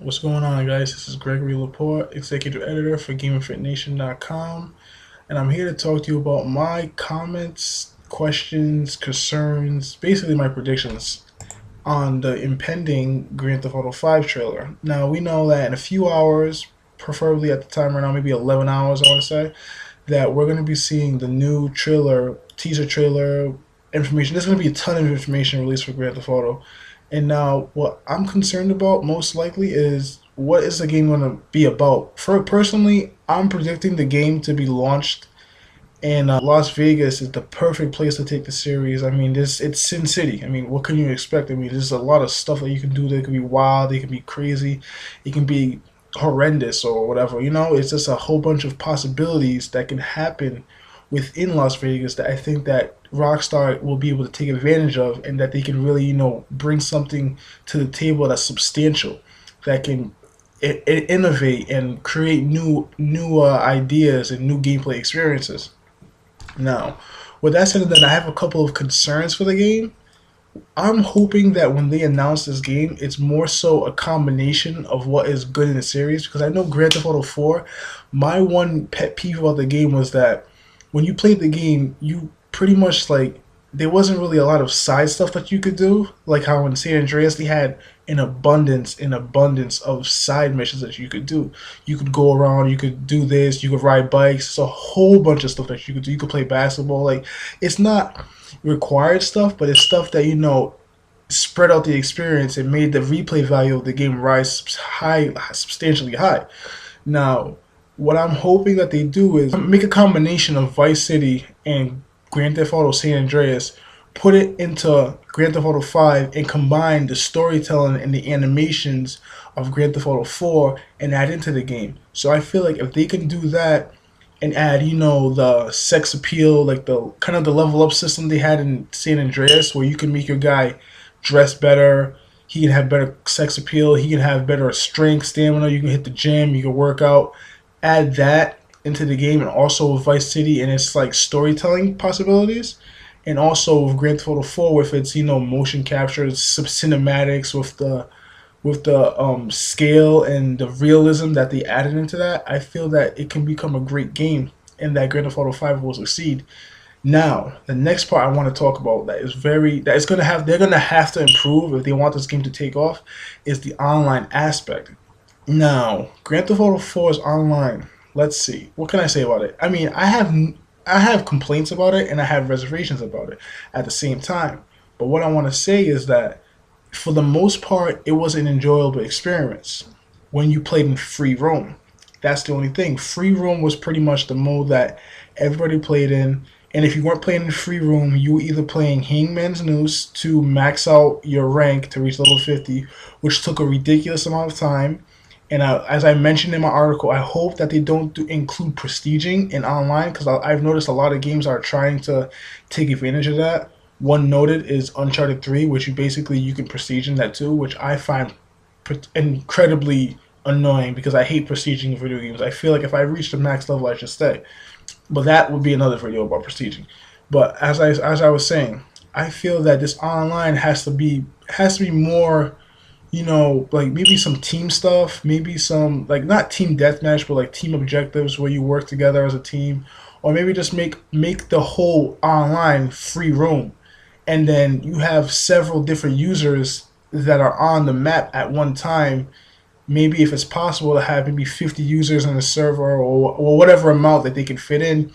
What's going on, guys? This is Gregory Laporte, Executive Editor for GamerFitNation.com, and I'm here to talk to you about my comments, questions, concerns, basically my predictions on the impending Grand Theft Auto 5 trailer. Now, we know that in a few hours, preferably at the time right now, maybe 11 hours, I want to say, that we're going to be seeing the new trailer, teaser trailer, information. There's going to be a ton of information released for Grand Theft Auto. And now, what I'm concerned about most likely is what is the game going to be about? For personally, I'm predicting the game to be launched in Las Vegas is the perfect place to take the series. I mean, this it's Sin City. I mean, what can you expect? I mean, there's a lot of stuff that you can do. That can be wild. It can be crazy. It can be horrendous or whatever. It's just a whole bunch of possibilities that can happen within Las Vegas that I think that Rockstar will be able to take advantage of, and that they can really, bring something to the table that's substantial, that can innovate and create new ideas and new gameplay experiences. Now, with that said, then I have a couple of concerns for the game. I'm hoping that when they announce this game, it's more so a combination of what is good in the series. Because I know Grand Theft Auto 4, my one pet peeve about the game was that when you played the game, you pretty much like there wasn't really a lot of side stuff that you could do. Like how in San Andreas they had an abundance of side missions that you could do. You could go around, you could do this, you could ride bikes. It's a whole bunch of stuff that you could do. You could play basketball. Like it's not required stuff, but it's stuff that spread out the experience and made the replay value of the game rise substantially high. Now, what I'm hoping that they do is make a combination of Vice City and Grand Theft Auto San Andreas, put it into Grand Theft Auto 5, and combine the storytelling and the animations of Grand Theft Auto 4 and add into the game. So I feel like if they can do that and add, the sex appeal, like the kind of the level up system they had in San Andreas, where you can make your guy dress better, he can have better sex appeal, he can have better strength, stamina, you can hit the gym, you can work out. Add that into the game, and also with Vice City and its like storytelling possibilities, and also with Grand Theft Auto 4 with its motion capture, some cinematics, with the scale and the realism that they added into that. I feel that it can become a great game, and that Grand Theft Auto 5 will succeed. Now, the next part I want to talk about that is they're gonna have to improve if they want this game to take off is the online aspect. Now, Grand Theft Auto 4 is online. Let's see. What can I say about it? I mean, I have complaints about it and I have reservations about it at the same time. But what I want to say is that for the most part, it was an enjoyable experience when you played in free roam. That's the only thing. Free roam was pretty much the mode that everybody played in. And if you weren't playing in free roam, you were either playing Hangman's Noose to max out your rank to reach level 50, which took a ridiculous amount of time. And as I mentioned in my article, I hope that they don't include prestiging in online, because I've noticed a lot of games are trying to take advantage of that. One noted is Uncharted 3, which you can prestige in that too, which I find incredibly annoying because I hate prestiging in video games. I feel like if I reach the max level, I should stay. But that would be another video about prestiging. But as I was saying, I feel that this online has to be more, like maybe some team stuff, maybe some like not team deathmatch, but like team objectives where you work together as a team, or maybe just make the whole online free roam, and then you have several different users that are on the map at one time. Maybe if it's possible to have maybe 50 users in a server, or whatever amount that they can fit in,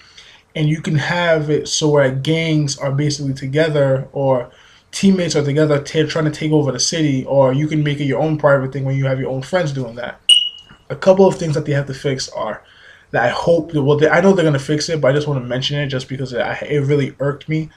and you can have it so where gangs are basically together, or teammates are together trying to take over the city, or you can make it your own private thing when you have your own friends doing that. A couple of things that they have to fix are that I hope I know they're gonna fix it, but I just want to mention it just because it really irked me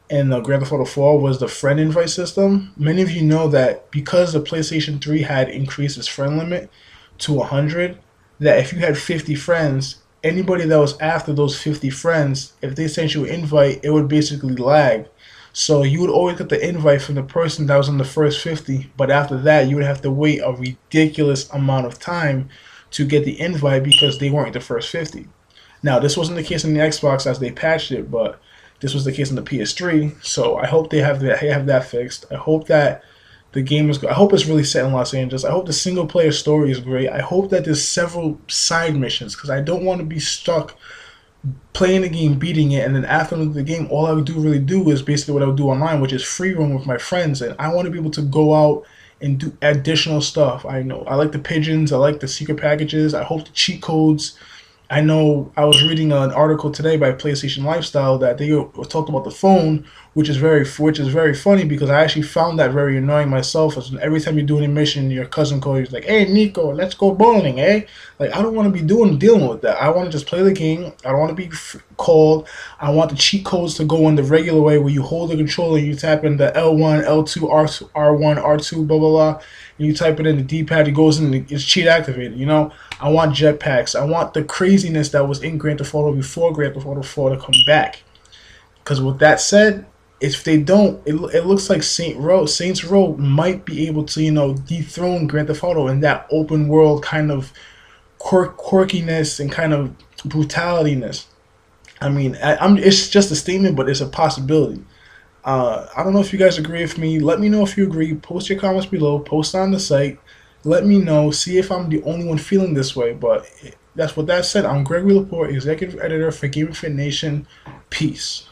in the Grand Theft Auto 4 was the friend invite system. Many of you know that because the PlayStation 3 had increased its friend limit to 100, that if you had 50 friends, anybody that was after those 50 friends, if they sent you an invite, it would basically lag. So you would always get the invite from the person that was in the first 50, but after that, you would have to wait a ridiculous amount of time to get the invite because they weren't the first 50. Now, this wasn't the case in the Xbox as they patched it, but this was the case in the PS3. So I hope they have that fixed. I hope that the game is good. I hope it's really set in Los Angeles. I hope the single player story is great. I hope that there's several side missions because I don't want to be stuck playing the game, beating it, and then after the game, all I would really do is basically what I would do online, which is free roam with my friends. And I want to be able to go out and do additional stuff. I know I like the pigeons, I like the secret packages. I hope the cheat codes. I know I was reading an article today by PlayStation Lifestyle that they talked about the phone, which is very funny because I actually found that very annoying myself. As every time you're doing a mission, your cousin calls you like, "Hey Nico, let's go bowling, eh?" Like I don't want to be dealing with that. I want to just play the game. I don't want to be called. I want the cheat codes to go in the regular way where you hold the controller, you tap in the L1, L2, R2, R1, R2, blah blah blah, and you type it in the D-pad. It goes in. It's cheat activated. I want jetpacks. I want the craziness that was in Grand Theft Auto before Grand Theft Auto 4 to come back. Because with that said, if they don't, it looks like Saints Row might be able to, dethrone Grand Theft Auto in that open world kind of quirkiness and kind of brutalityness. I mean, it's just a statement, but it's a possibility. I don't know if you guys agree with me. Let me know if you agree. Post your comments below. Post on the site. Let me know. See if I'm the only one feeling this way. But that's what that said. I'm Gregory Laporte, executive editor for GamerFitNation. Peace.